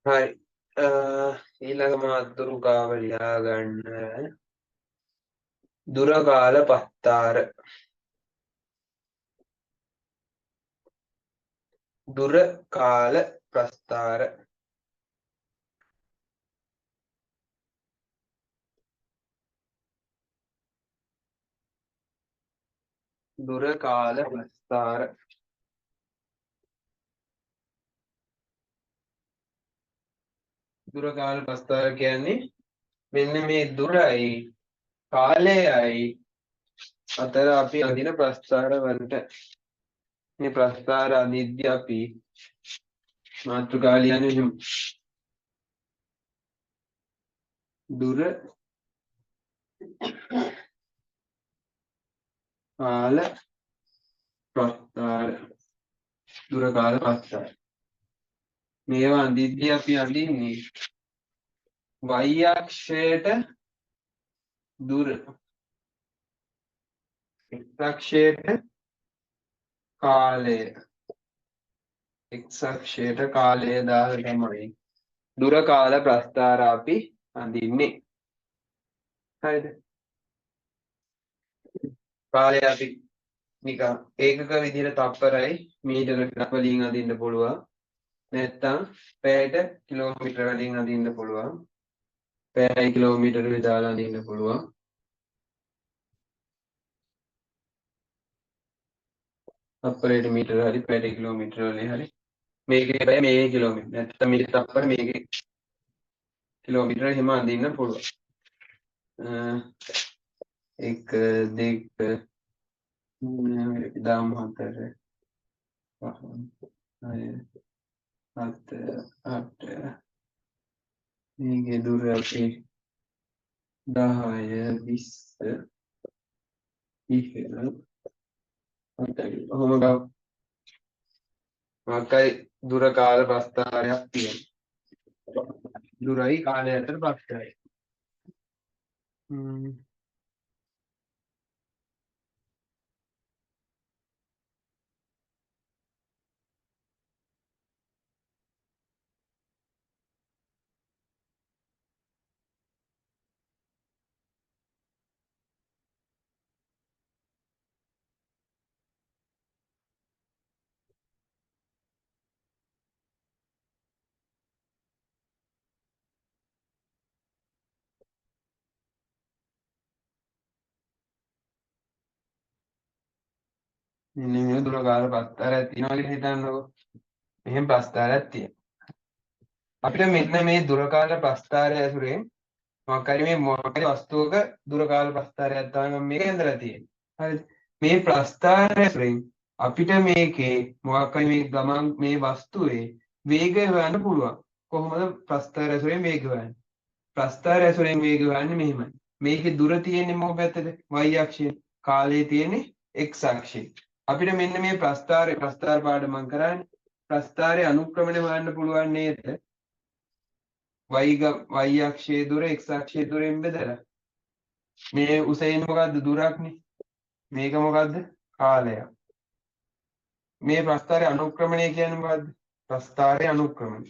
හරි ඊළඟ මාතෘකාව ලියා ගන්න දුර කාල පස්තාර දුර කාල ප්‍රස්තාර දුර කාල ප්‍රස්තාර දුර කාල ප්‍රස්තාර කියන්නේ මෙන්න මේ දුරයි කාලයයි අතර අපි අඳින ප්‍රස්තාර වලට මේ ප්‍රස්තාර අනිද්‍ය අපි මාතෘකාව ලියන්නේ එහෙම. දුර කාල ප්‍රස්තාර දුර කාල ප්‍රස්තාර මේවා අඳිද්දී අපි අඳින්නේ y අක්ෂයට දුර x අක්ෂයට කාලය x අක්ෂයට කාලය දාලා තමයි දුර කාල ප්‍රස්තාර අපි අඳින්නේ. හරිද? කාලය අපි නිකන් ඒකක විදිහට තප්පරයි මීටර වලින් අඳින්න පුළුවන්. නැත්තම් පැයට කිලෝමීටර වලින් අඳින්න පුළුවන්. පැයයි කිලෝමීටර විතර අඳින්න පුළුවන්. තප්පරයට මීටර හරි පැයට කිලෝමීටර වලින් හරි මේකේ පැය මේකේ කිලෝමීටර නැත්තම් මේකේ තප්පර මේකේ කිලෝමීටර එහෙම අඳින්න පුළුවන්. 1 2 දාම් 4 5 7 8 මේකේ දුර අපි 10 20 20 ඔහොම ගාව මාකයි දුර කාල ප්‍රස්තාරයක් තියෙනවා. දුරයි කාලය අතර ප්‍රස්තාරය. මෙන්න මේ දුර කාල ප්‍රස්තාරයක් තියෙනවා කියලා හිතන්නකෝ. මෙහෙම ප්‍රස්තාරයක් තියෙනවා. අපිට මෙන්න මේ දුර කාල ප්‍රස්තාරය ඇසුරෙන් මොකක් හරි මේ මොකක් හරි වස්තුවක දුර කාල ප්‍රස්තාරයක් තමයි මම මේක ඇඳලා තියෙන්නේ. හරිද? මේ ප්‍රස්තාරය ඇසුරෙන් අපිට මේකේ මොකක් හරි මේ ගමන් මේ වස්තුවේ වේගය හොයන්න පුළුවන්. කොහොමද ප්‍රස්තාරය ඇසුරෙන් වේගය හොයන්නේ? ප්‍රස්තාරය ඇසුරෙන් වේගය හොයන්නේ මෙහෙමයි. මේකේ දුර තියෙන්නේ මොකක් පැත්තද? y අක්ෂයේ. කාලය තියෙන්නේ x අක්ෂයේ. අපිට මෙන්න මේ ප්‍රස්තාර පාඩම මම කරන්නේ ප්‍රස්තාරයේ අනුක්‍රමණය හොයන්න පුළුවන් නේද? y අක්ෂයේ දුර x අක්ෂයේ දුරෙන් බෙදලා මේ උසයින් මොකද්ද දුරක්නේ මේක මොකද්ද කාලයක්. මේ ප්‍රස්තාරයේ අනුක්‍රමණය කියන්නේ මොකද්ද? ප්‍රස්තාරයේ අනුක්‍රමණය.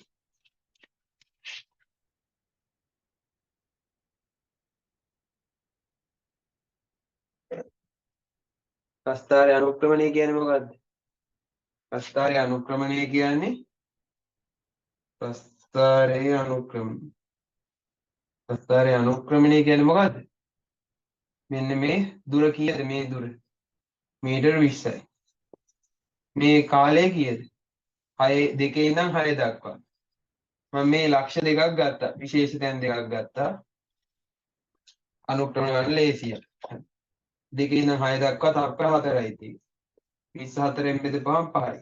ප්‍රස්තාරයේ අනුක්‍රමණය කියන්නේ මොකද්ද? ප්‍රස්තාරයේ අනුක්‍රමණය කියන්නේ ප්‍රස්තාරයේ අනුක්‍රමණය කියන්නේ මොකද්ද? මෙන්න මේ දුර කීයද මේ දුර? මීටර 20යි. මේ කාලය කීයද? 6 2 ඉඳන් 6 දක්වා. මම මේ ලක්ෂ දෙකක් ගත්තා. විශේෂ තැන් දෙකක් ගත්තා. අනුක්‍රමණය වල ලේසිය. 2 ඉඳන් 6 දක්වා තප්පර 4යි තියෙන්නේ. 24න් බෙදපුවම 5යි.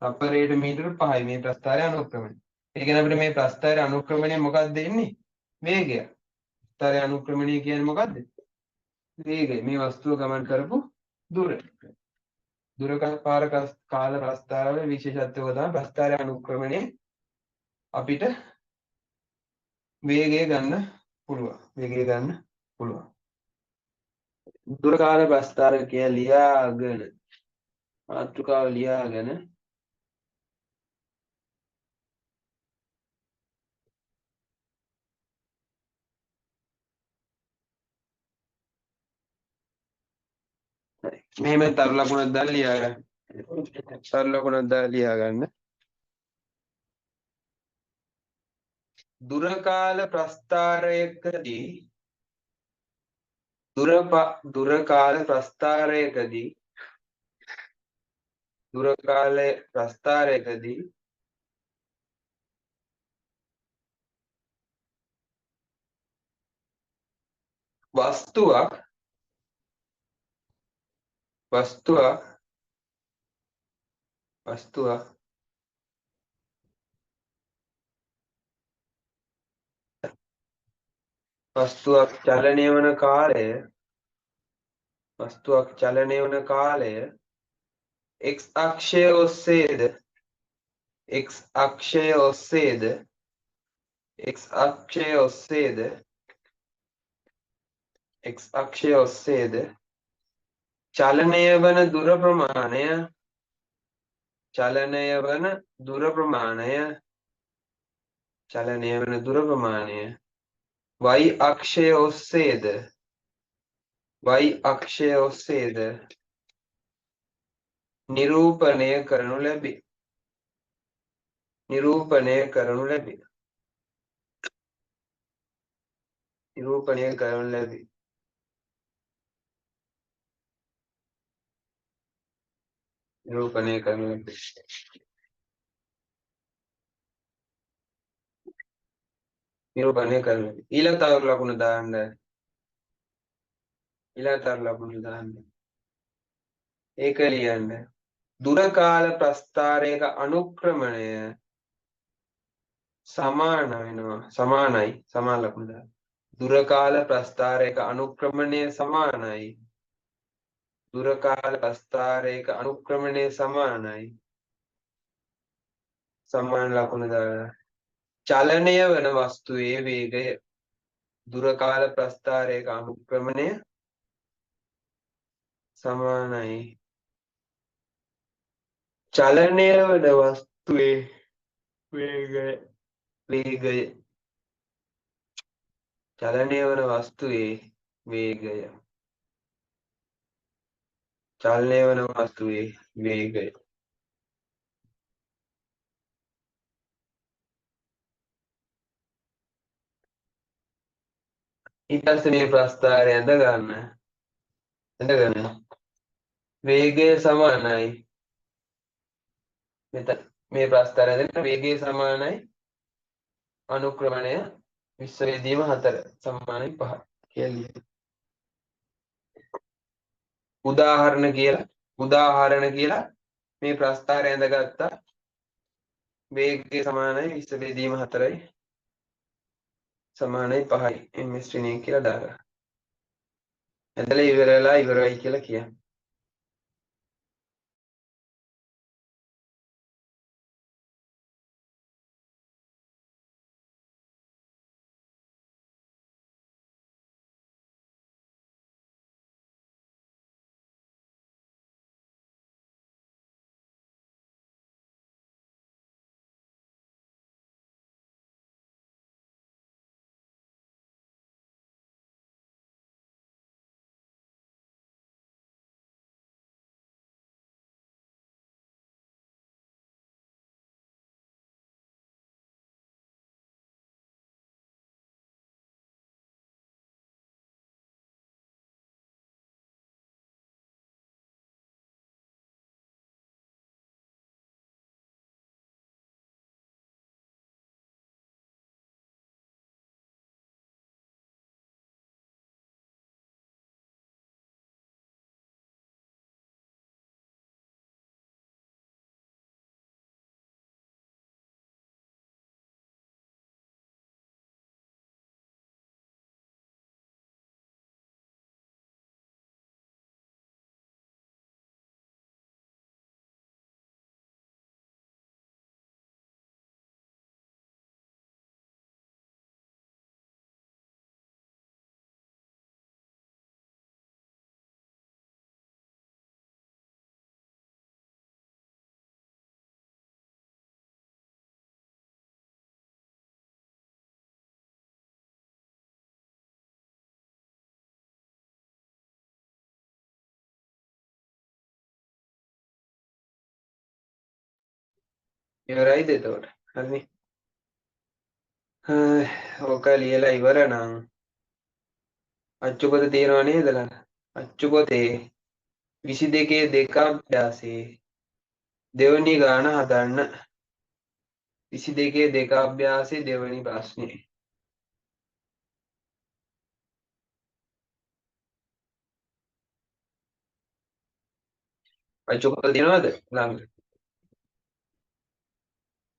තප්පරයට මීටර 5යි මේ ප්‍රස්තාරයේ අනුක්‍රමණය. ඒ කියන්නේ අපිට මේ ප්‍රස්තාරයේ අනුක්‍රමණය මොකක්ද දෙන්නේ? වේගය. ප්‍රස්තාරයේ අනුක්‍රමණය කියන්නේ මොකද්ද? වේගය. මේ වස්තුව ගමන් කරපු දුර. දුර කාල ප්‍රස්තාරවල විශේෂත්වය තමයි ප්‍රස්තාරයේ අනුක්‍රමණය අපිට වේගය ගන්න පුළුවන්. දුර කාල ප්‍රස්තාර කියලා ලියාගෙන මාතෘකාව ලියාගෙන මෙහෙම තරු ලකුණක් දාලා ලියා ගන්න. තරු ලකුණක් දාලා ලියා ගන්න. දුර කාල ප්‍රස්ථාරයකදී දුර කාල ප්‍රස්ථාරයකදී වස්තුවක් චලනය වන කාලය x අක්ෂය ඔස්සේද චලනය වන දුර ප්‍රමාණය y අක්ෂය ඔස්සේද නිරූපණය කරනු ලැබේ. ඊළඟ තරු ලකුණ දාන්න. ඒක ලියන්න. දුර කාල ප්‍රස්ථාරයක අනුක්‍රමණය සමානයි සමාන ලකුණ දාන්න. දුර කාල ප්‍රස්ථාරයක අනුක්‍රමණය සමාන ලකුණ දාන්න. චලනය වන වස්තුවේ වේගය දුර කාල ප්‍රස්ථාරයක අනුක්‍රමණය සමානයි චලනය වන වස්තුවේ වේගය. ඊට පස්සේ මේ ප්‍රස්ථාරය ඇඳගන්න. වේගය සමානයි. මෙතන මේ ප්‍රස්ථාරය ඇඳගෙන වේගය සමානයි අනුක්‍රමණය විශ්වවේදීම 4 සමානයි 5 කියලා ලියන්න. උදාහරණ කියලා මේ ප්‍රස්ථාරය ඇඳගත්තා. වේගය සමානයි විශ්වවේදීම 4යි සමානයි 5යි ms3 කියලා දාගන්න. ඇඳලා ඉවරයි කියලා කියන්න. ඉවරයිද එතකොට? හරිනේ. ඕක ලියලා ඉවර නම් අච්චුපොත තියෙනව නේද ළඟ? අච්චුපොතේ 22 දෙක අභ්‍යාසයේ දෙවනි ගාන හදන්න. 22 දෙක අභ්‍යාසයේ දෙවනි ප්‍රශ්නේ. අච්චුපොත තියෙනවද ළඟ?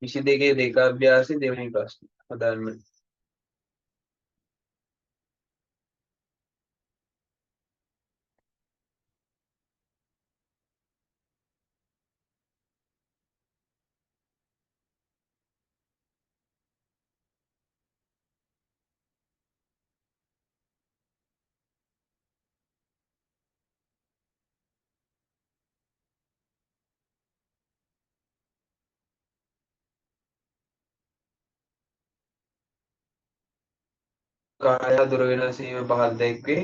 22 දෙක අභ්‍යාසයේ දෙවනි ප්‍රශ්නේ හදන්න. කාලය දුර වෙනසීම පහක් දැක්වේ.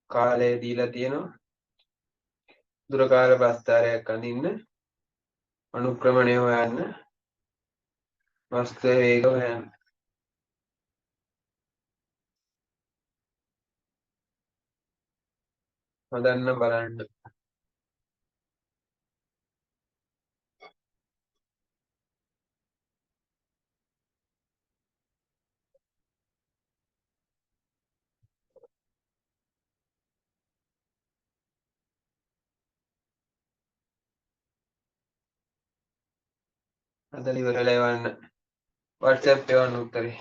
කාලය දීලා තියෙනවා. දුරකාර ප්‍රස්ථාරයක් අඳින්න. අනුක්‍රමණය හොයන්න. වස්තුවේ වේග හොයන්න. හදන්න බලන්න. හදලා ඉවරලා එවන්න. WhatsApp එවන්න උත්තරේ.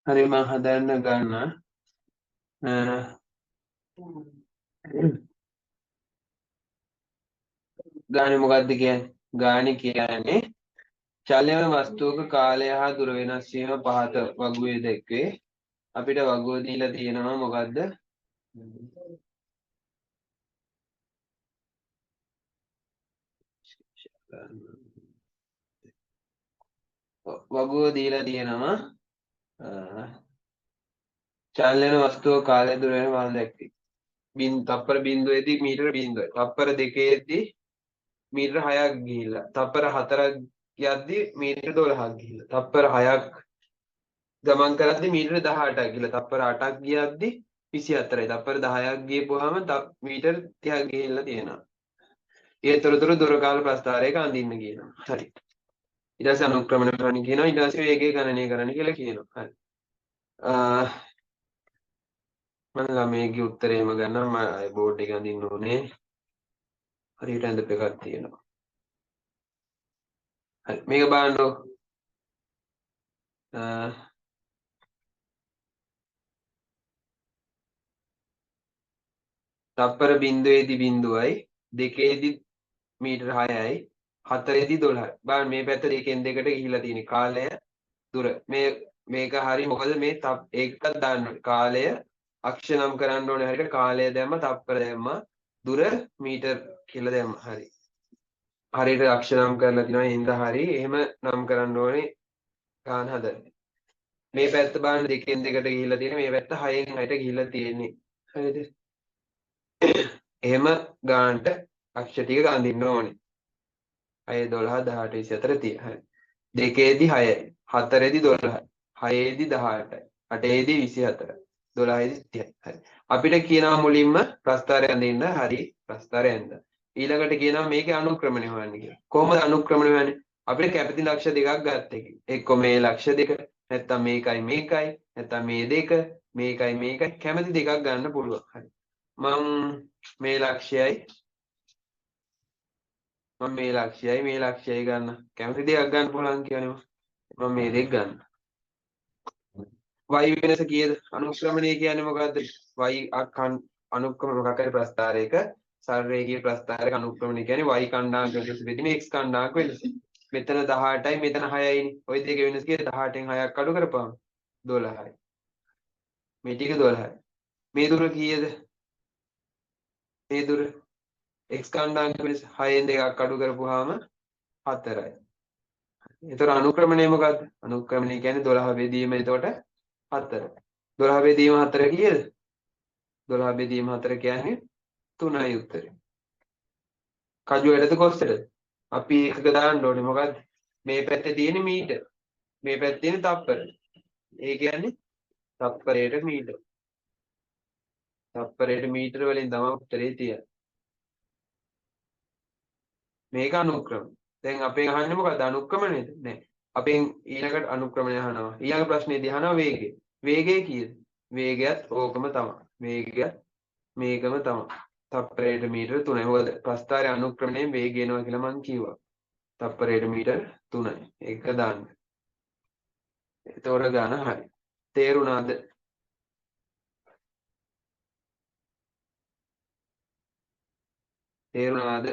හරි මම හදන්න ගන්න ගානේ මොකද්ද කියන්නේ? ගානේ කියන්නේ චලන වස්තුවක කාලය හා දුර වෙනස් වීම පහත වගුවේ දැක්වේ. අපිට වගුව දීලා තියෙනවා මොකද්ද? වගුව දීලා තියෙනවා චලන වස්තුව කාලය දුර වෙන පහත දැක්වේ. තප්පර බිඳුවේදී මීටර බිඳුවයි. තප්පර දෙකේදී මීටර 6ක් ගිහිල්ලා. තප්පර 4ක් යද්දි මීටර 12ක් ගිහිල්ලා. තප්පර 6ක් ගමන් කරද්දි මීටර 18ක් ගිහිල්ලා. තප්පර 8ක් ගියද්දි 24යි. තප්පර 10ක් ගියපුවාම මීටර 30ක් ගිහිල්ලා තියෙනවා. ඒ තොරතුරු දුර කාල ප්‍රස්ථාරයක අඳින්න කියනවා. හරි. ඊට පස්සේ අනුක්‍රමණ කරන්න කියනවා. ඊට පස්සේ වේගය ගණනය කරන්න කියලා කියනවා. හරි. මම ළමයිගේ උත්තරේම ගන්නම්. මම බෝඩ් එක අඳින්න ඕනේ. හරියට ඇඳපු එකක් තියෙනවා. හරි. මේක බලන්නකො. තප්පර බිඳුවේදී බිඳුවයි දෙකේදී මීටර 6යි හතරේදී 12යි. බලන්න මේ පැත්ත දෙකෙන් දෙකට ගිහිලා තියෙන කාලය දුර මේක හරි මොකද මේ ඒකත් දාන්න ඕනේ. කාලය අක්ෂ නම් කරන්න ඕනේ. හරියට කාලය දැම්ම තප්පර දැම්ම දුර මීටර කියලා දැම්ම. හරි. හරියට අක්ෂ නම් කරලා තිනවා. හින්දා හරි එහෙම නම් කරන්න ඕනේ ගාන හදන්න. මේ පැත්ත බලන්න දෙකෙන් දෙකට ගිහිලා තියෙන මේ පැත්ත 6න් 6ට ගිහිලා තියෙන්නේ. හරිද? එහෙම ගානට අක්ෂ ටික අඳින්න ඕනේ. 6 12 18 24 30. හරි. දෙකේදී 6යි. හතරේදී 12යි. හයේදී 18යි. අටේදී 24යි. 12ේදී 30යි. හරි. අපිට කියනවා මුලින්ම ප්‍රස්ථාරය අඳින්න. හරි. ප්‍රස්ථාරය ඇඳ. ඊළඟට කියනවා මේකේ අනුක්‍රමණය හොයන්න කියලා. කොහොමද අනුක්‍රමණය හොයන්නේ? අපිට කැපිති ලක්ෂ දෙකක් ගත්ත එක. එක්ක මේ ලක්ෂ දෙක, නැත්තම් මේකයි මේකයි, නැත්තම් මේ දෙක, මේකයි මේකයි කැමති දෙකක් ගන්න පුළුවන්. හරි. මම මේ ලක්ෂයයි මේ ලක්ෂයයි ගන්න කැමති දෙයක් ගන්න පුළුවන් කියනවා. මම මේ දෙක ගන්න. y වෙනස කීයද? අනුක්‍රමණය කියන්නේ මොකද්ද? y අනුක්‍රම මොකක් හරි ප්‍රස්ථාරයක සරලරේඛීය ප්‍රස්ථාරයක අනුක්‍රමණය කියන්නේ y කණ්ඩායමක වෙනස බෙදීම x කණ්ඩායමක වෙනස. මෙතන 18යි මෙතන 6යිනේ. ওই දෙක වෙනස කීයද? 18න් 6ක් අඩු කරපුවාම 12යි. මේ ටික 12යි. මේ දුර කීයද? මේ දුර x කණ්ඩායමක වෙනස 6න් 2ක් අඩු කරපුවාම 4යි. එතකොට අනුක්‍රමණය මොකද්ද? අනුක්‍රමණය කියන්නේ 12 බෙදීම එතකොට 4. 12 බෙදීම 4 කීයද? 12 බෙදීම 4 කියන්නේ 3යි උත්තරේ. කජුවටද කොස්සටද? අපි එකක දාන්න ඕනේ මොකද්ද? මේ පැත්තේ තියෙන මීටර. මේ පැත්තේ තියෙන තප්පර. ඒ කියන්නේ තප්පරයට මීටර. තප්පරයට මීටර වලින් තමයි උත්තරේ තියෙන්නේ. මේක අනුක්‍රම. දැන් අපෙන් අහන්නේ මොකද්ද? අනුක්‍රමණයද? නෑ. අපෙන් ඊළඟට අනුක්‍රමණය අහනවා. ඊළඟ ප්‍රශ්නේදී අහනවා වේගය. වේගය කීයද? වේගයත් ඕකම තමයි. වේගයත් මේකම තමයි. තප්පරයට මීටර 3යි. මොකද ප්‍රස්ථාරය අනුක්‍රමණයෙන් වේගය එනවා කියලා මම කිව්වා. තප්පරයට මීටර 3යි. ඒක දාන්න. එතකොට ගාන හරි. තේරුණාද? තේරුණාද?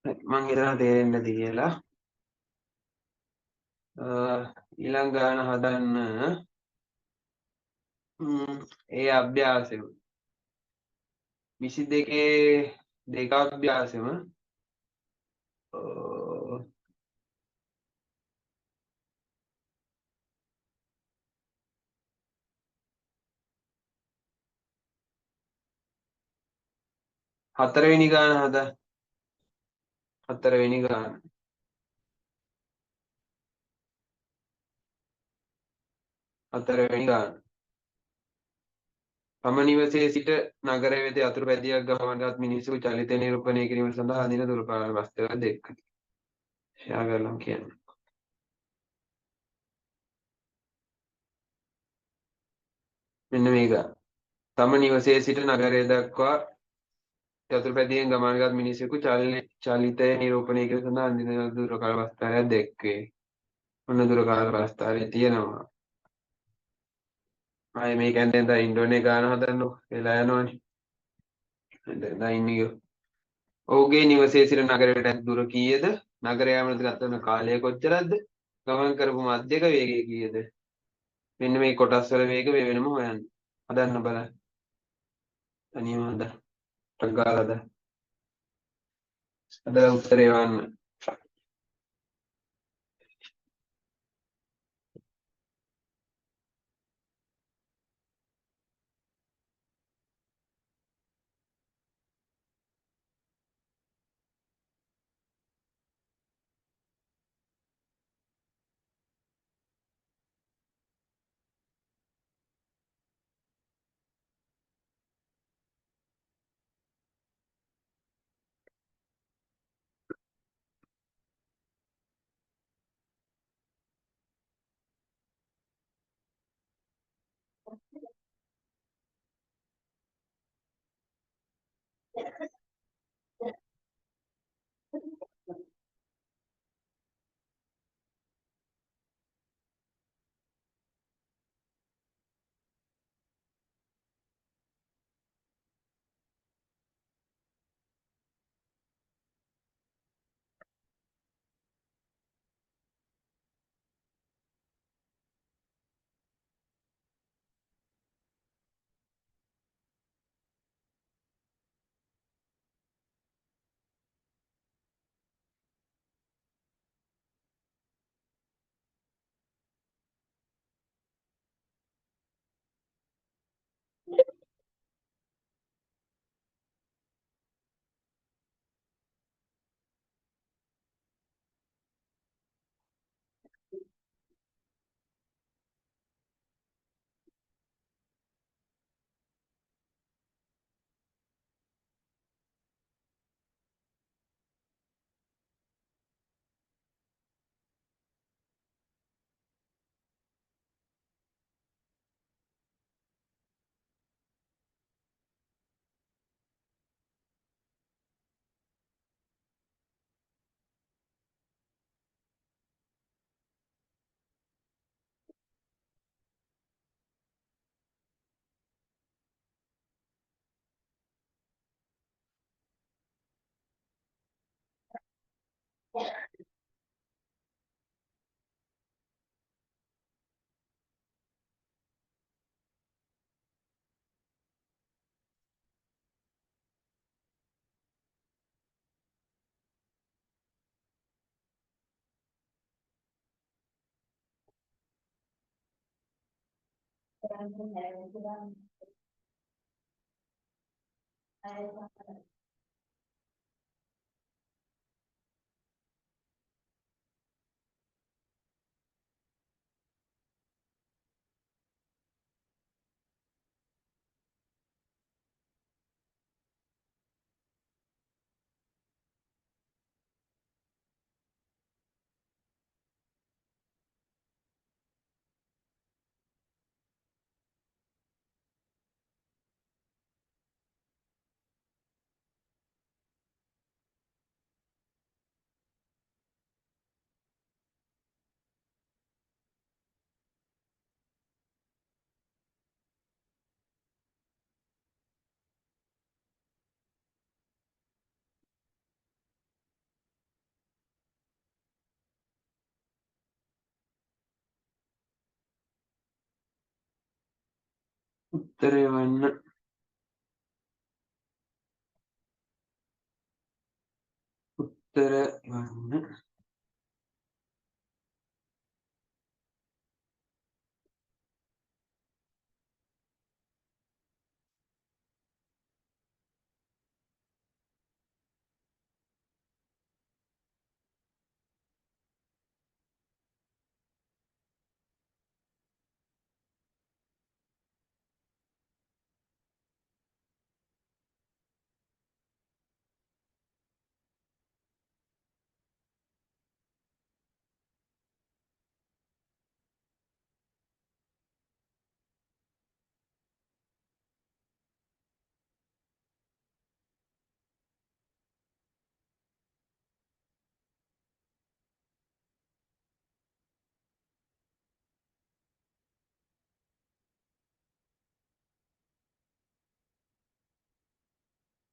මං හිතනවා තේරෙන්නද කියලා. ඊළඟ ගාන හදන්න ඒ අභ්‍යාසෙම 22 දෙක අභ්‍යාසෙම හතරවෙනි ගාන හදා. හතරවෙනි ගාන. හතරවෙනි ගාන. තම නිවසේ සිට නගරය වෙත යතුරුපැදියක් ගමන්ගත් මිනිසෙකු චලිතය නිරූපණය කිරීම සඳහා අදින දුරකථන වස්තුව දෙක. ෂෙයා කරලා කියන්නේ. මෙන්න මේක. තම නිවසේ සිට නගරය දක්වා යතුරුපැදියෙන් ගමන්ගත් මිනිසෙකු චලිතය නිරූපණය කිරීම සඳහා අදින දුරකථන වස්තුව දෙකේ. ඔන්න දුරකථන වස්තුවේ තියෙනවා. ආයේ මේකෙන් දැන් ඉන්ඩෝනේ ගාන හදන්න වෙලා යනවනේ. දැන් ඉන්නේ ඔහුගේ නිවසේ සිට නගරයට ඇති දුර කීයද? නගරය යාමට ගත වන කාලය කොච්චරද? ගමන් කරපු මධ්‍යක වේගය කීයද? මෙන්න මේ කොටස් වල වේග වෙනම හොයන්න. හදන්න බලන්න. තනියම හදන්න. ටක් ගාලා හදන්න. හදලා උත්තරේ වන්න. උත්තරේ වන්න. උත්තර වන්න.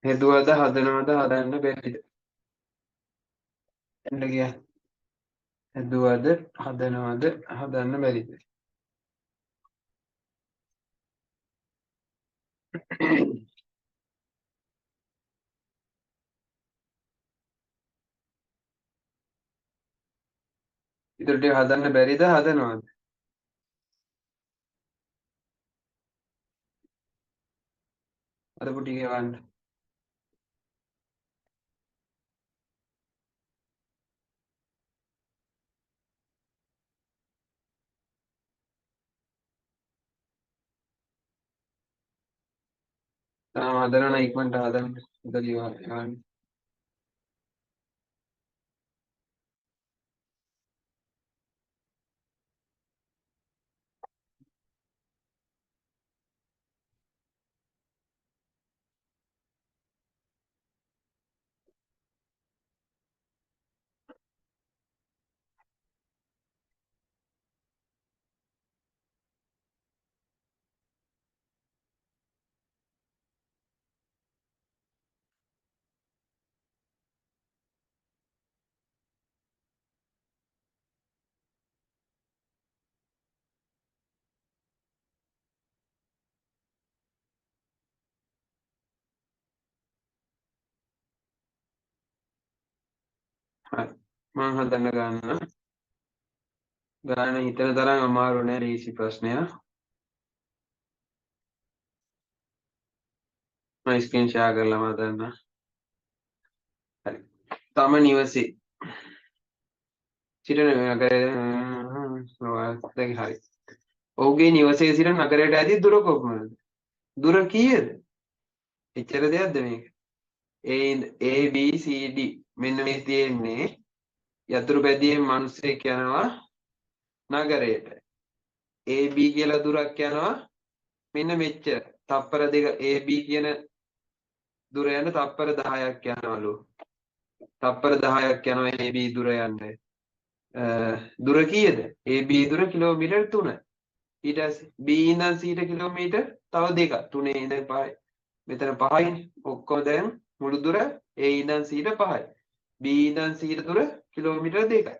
හෙදුවද හදනවද හදන්න බැරිද? එන්න ගියා. හෙදුවද හදනවද හදන්න බැරිද? ඉතුරු ටික හදන්න බැරිද හදනවද? හදපු ටික ගන්න. තාම හදනවා නම් ඉක්මනට හදන්න. ඉතලිය ගන්න. හරි. මම හදන්න ගන්න. ගාන හිතන තරම් අමාරු නෑ ලීසි ප්‍රශ්නයක්. මම ස්ක්‍රීන් ෂෙයා කරලා මතන්න. හරි. තම නිවසේ සිටින නගරයේ හරි. ඔහුගේ නිවසේ සිට නගරයට ඇති දුර කොපමණද? දුර කීයද? එච්චර දෙයක්ද මේක? ABCD මෙන්න මේ තියෙන්නේ යතුරු පැදියේ මිනිස්සෙක් යනවා නගරයට. AB කියලා දුරක් යනවා මෙන්න මෙච්චර. තප්පර දෙක AB කියන දුර යන තප්පර 10ක් යනවලු. තප්පර 10ක් යනවා AB දුර යන්න. දුර කීයද? AB දුර කිලෝමීටර් 3. ඊට පස්සේ B ඉඳන් C ට කිලෝමීටර් තව දෙකක්. 3 ඉඳන් 5. මෙතන 5යිනේ. ඔක්කොම දැන් මුළු දුර A ඉඳන් C ට 5යි. B ඉඳන් C ට දුර කිලෝමීටර් 2යි.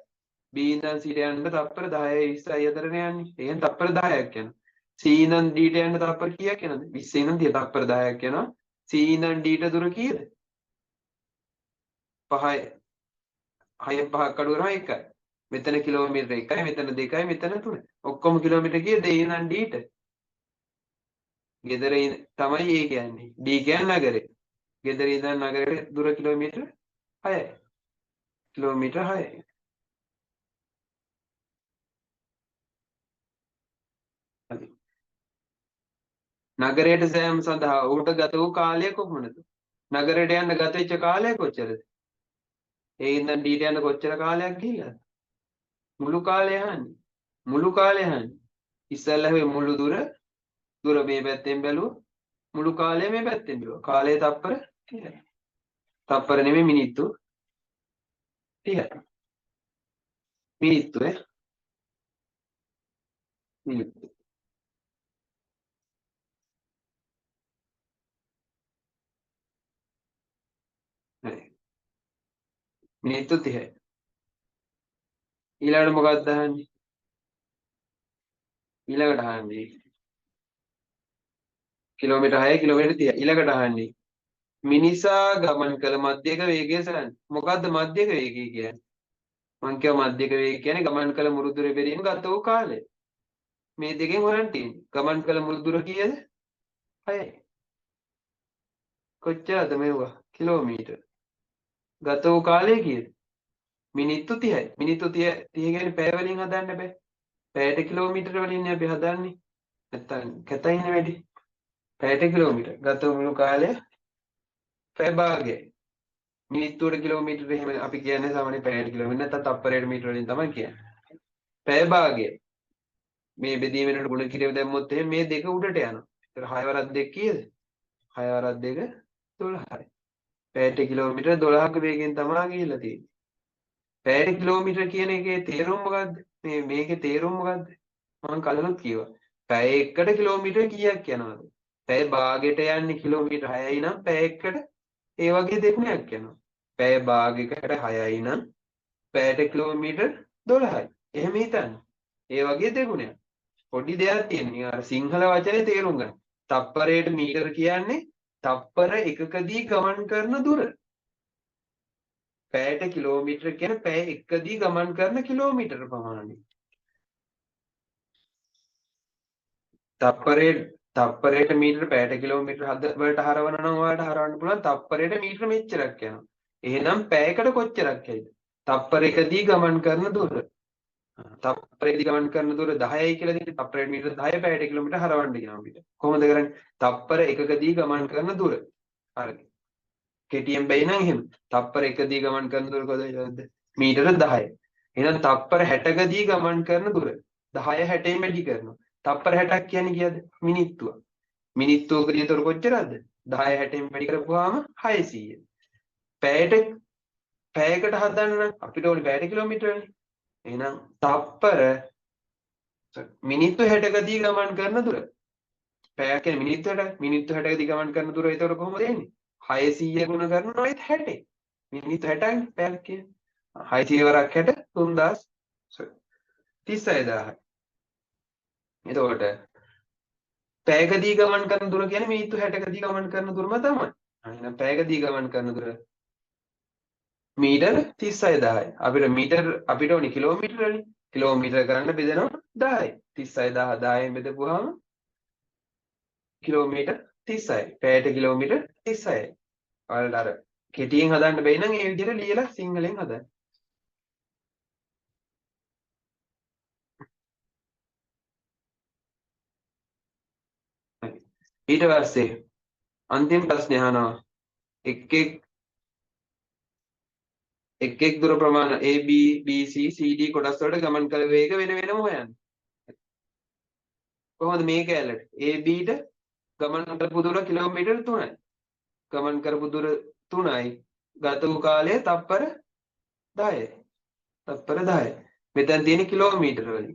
B ඉඳන් C ට යන්න තප්පර 10යි 20යි අතරනේ යන්නේ. එහෙනම් තප්පර 10ක් යනවා. C ඉඳන් D ට යන්න තප්පර කීයක් යනවද? 20 ඉඳන් 30 තප්පර 10ක් යනවා. C ඉඳන් D ට දුර කීයද? 5යි. 6න් 5ක් අඩු කරාම 1යි. මෙතන කිලෝමීටර 1යි, මෙතන 2යි, මෙතන 3යි. ඔක්කොම කිලෝමීටර කීයද? A ඉඳන් D ට. ගෙදර තමයි A කියන්නේ. D කියන්නේ නගරේ. ගෙදර ඉඳන් නගරයට දුර කිලෝමීටර 6යි. කිලෝමීටර 6යි. හරි. නගරයට සෑම සඳහා ඌට ගත වූ කාලය කොපමණද? නගරයට යන්න ගත වෙච්ච කාලය කොච්චරද? ඒ ඉඳන් D ට යන්න කොච්චර කාලයක් ගිහිල්ලාද? මුළු කාලය අහන්නේ. මුළු කාලය අහන්නේ. ඉස්සල්ලා හැබැයි මුළු දුර මේ පැත්තෙන් බැලුවා. මුළු කාලය මේ පැත්තෙන් බැලුවා. කාලය තප්පර 30යි. තප්පර නෙමෙයි මිනිත්තු 30යි. මිනිත්තු මිනිත්තු. හරි. මිනිත්තු 30යි. ඊළඟට මොකක්ද අහන්නේ? ඊළඟට අහන්නේ කිලෝමීටර 6 කිලෝමීටර 30. ඊළඟට අහන්නේ මිනිසා ගමන් කළ මධ්‍යක වේගය සරන්න. මොකද්ද මධ්‍යක වේගය කියන්නේ? මං කියවා මධ්‍යක වේගය කියන්නේ ගමන් කළ මුළු දුර බෙදීම ගත වූ කාලය. මේ දෙකෙන් හොයන්න තියෙන්නේ. ගමන් කළ මුළු දුර කීයද? 6යි. කොච්චරද මේවා? කිලෝමීටර. ගත වූ කාලය කීයද? මිනිත්තු 30යි. මිනිත්තු 30 කියන්නේ පැය වලින් හදන්න බෑ. පැයට කිලෝමීටර වලින් අපි හදන්නේ. නැත්තම් කැතයිනේ වැඩි. පැයට කිලෝමීටර. ගත වූ මුළු කාලය පැය භාගයයි. මිනිත්තුවට කිලෝමීටර එහෙම අපි කියන්නේ සාමාන්‍ය පැයට කිලෝමීටර නැත්නම් තප්පරයට මීටර වලින් තමයි කියන්නේ. පැය භාගයයි. මේ බෙදීම වෙනකොට ගුණ කිරීම දැම්මොත් එහෙනම් මේ දෙක උඩට යනවා. ඒතර 6 වරක් 2 කීයද? 6 වරක් 2 12යි. පැයට කිලෝමීටර 12ක වේගයෙන් තමයි ගිහිල්ලා තියෙන්නේ. පැයට කිලෝමීටර කියන එකේ තේරුම මොකද්ද? මේකේ තේරුම මොකද්ද? මම කලිනුත් කිව්වා. පැය එකකට කිලෝමීටර කීයක් යනවද? පැය භාගයට යන්නේ කිලෝමීටර 6යි නම් පැය එකකට ඒ වගේ දෙගුණයක් යනවා. පැය භාගයකට 6යි නම් පැයට කිලෝමීටර් 12යි. එහෙම හිතන්න. ඒ වගේ දෙගුණයක්. පොඩි දෙයක් තියෙනවා. අර සිංහල වචනේ තේරුම් ගන්න. තප්පරයට මීටර කියන්නේ තප්පර එකකදී ගමන් කරන දුර. පැයට කිලෝමීටර කියන්නේ පැය එකකදී ගමන් කරන කිලෝමීටර ප්‍රමාණය. තප්පරයට මීටර පැයට කිලෝමීටර වලට හරවනවා නම් ඔයාලට හරවන්න පුළුවන් තප්පරයට මීටර මෙච්චරක් යනවා. එහෙනම් පැයකට කොච්චරක් යයිද? තප්පරයකදී ගමන් කරන දුර. තප්පරයකදී ගමන් කරන දුර 10යි කියලා දෙන්නේ. තප්පරයට මීටර 10 පැයට කිලෝමීටර හරවන්න කියනවා අපිට. කොහොමද කරන්නේ? තප්පර එකකදී ගමන් කරන දුර. හරි. කෙටියෙන් බැයි නම් එහෙම. තප්පර එකකදී ගමන් කරන දුර කොහොමද? මීටර 10යි. එහෙනම් තප්පර 60කදී ගමන් කරන දුර 10 60න් වැඩි කරනවා. තප්පර 60ක් කියන්නේ කීයද? මිනිත්තුවක්. මිනිත්තුවකදී ඒතර කොච්චරද? 10 60න් වැඩි කරපුවාම 600. පැයකට හදන්න අපිට ඕනේ පැයට කිලෝමීටරනේ. එහෙනම් තප්පර මිනිත්තු 60කදී ගමන් කරන දුර. පැය කියන්නේ මිනිත්තු 60. මිනිත්තු 60කදී ගමන් කරන දුර ඒතර කොහොමද එන්නේ? 600 ගුණ කරනවා ඒත් 60. මිනිත්තු 60යි පැයක් කියන්නේ. 600 වරක් 60 3000 36000. එතකොට පැයකදී ගමන් කරන දුර කියන්නේ මිනිත්තු 60කදී ගමන් කරන දුරම තමයි. එහෙනම් පැයකදී ගමන් කරන දුර මීටර 36000යි. අපිට ඕනේ කිලෝමීටර වලින්. කිලෝමීටර කරන්න බෙදනවා 10යි. 36000 10න් බෙදපුවාම කිලෝමීටර් 36යි. පැයට කිලෝමීටර් 36යි. ඔයාලට අර කෙටියෙන් හදන්න බැයි නම් ඒ විදිහට ලියලා සිංහලෙන් හදන්න. ඊට පස්සේ අන්තිම ප්‍රශ්නේ අහනවා එක් එක් දුර ප්‍රමාණ A B B C C D කොටස් වලට ගමන් කළ වේග වෙන වෙනම හොයන්න. කොහොමද මේ කැලලට? A B ට ගමන් කරපු දුර කිලෝමීටර් 3යි. ගමන් කරපු දුර 3යි. ගත වූ කාලය තප්පර 10යි. තප්පර 10යි. මෙතන තියෙන කිලෝමීටර වලින්.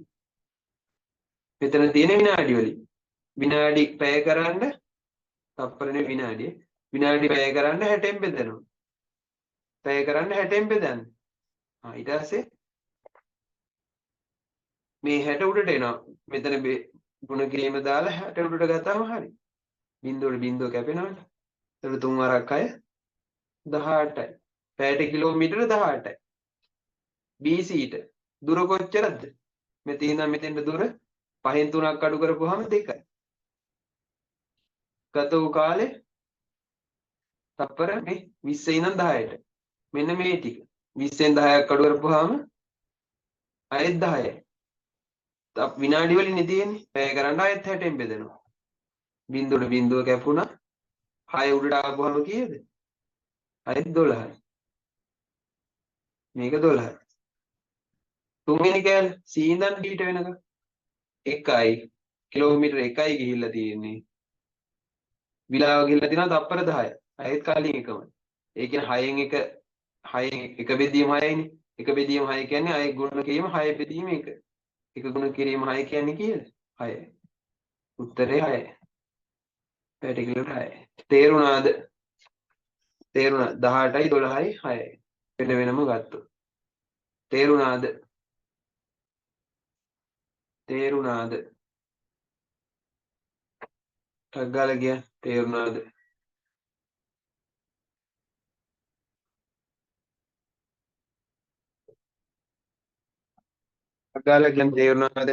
මෙතන තියෙන විනාඩි වලින්. විනාඩි පැය කරන්න තප්පරනේ විනාඩිය. විනාඩි පැය කරන්න 60න් බෙදනවා. පැය කරන්න 60න් බෙදන්න. ඊට පස්සේ මේ 60 උඩට එනවා. මෙතන ගුණ කිරීම දාලා 60 උඩට ගත්තාම හරි. බිංදුවට බිංදුව කැපෙනවනේ. ඒක 3 වරක් 6 18යි. පැයට කිලෝමීටර 18යි. BC ට දුර කොච්චරද? මෙතන ඉඳන් මෙතෙන්ට දුර 5න් 3ක් අඩු කරපුවාම 2යි. ගත වූ කාලේ තප්පර මේ 20 ඉඳන් 10ට. මෙන්න මේ ටික. 20න් 10ක් අඩු කරපුවාම ආයෙත් 10යි. විනාඩි වලින් තියෙන්නේ. පැය කරන්න ආයෙත් 60න් බෙදෙනවා. බිංදුවට බිංදුව කැපුණා. 6 උඩට ආපුවාම කීයද? ආයෙත් 12යි. මේක 12යි. තුන්වෙනි කෑල්ල C ඉඳන් D ට වෙනකම් 1යි. කිලෝමීටර 1යි ගිහිල්ලා තියෙන්නේ. විලාව ගිහිල්ලා තියෙනවා තප්පර 10යි. ආයෙත් කලින් එකමයි. ඒ කියන්නේ 6න් 1 බෙදීම 6යිනේ. 1 බෙදීම 6 කියන්නේ ආයෙ ගුණ කිරීම 6 බෙදීම 1. 1 ගුණ කිරීම 6 කියන්නේ කීයද? 6යි. උත්තරේ 6යි. පැයට කිලෝමීටර 6යි. තේරුණාද? තේරුණා 18යි 12යි 6යි. වෙන වෙනම ගත්තොත්. තේරුණාද? තේරුණාද? ටක් ගාලා ගියා. තේරුණාද? ටක් ගාලා කියන්න තේරුණාද?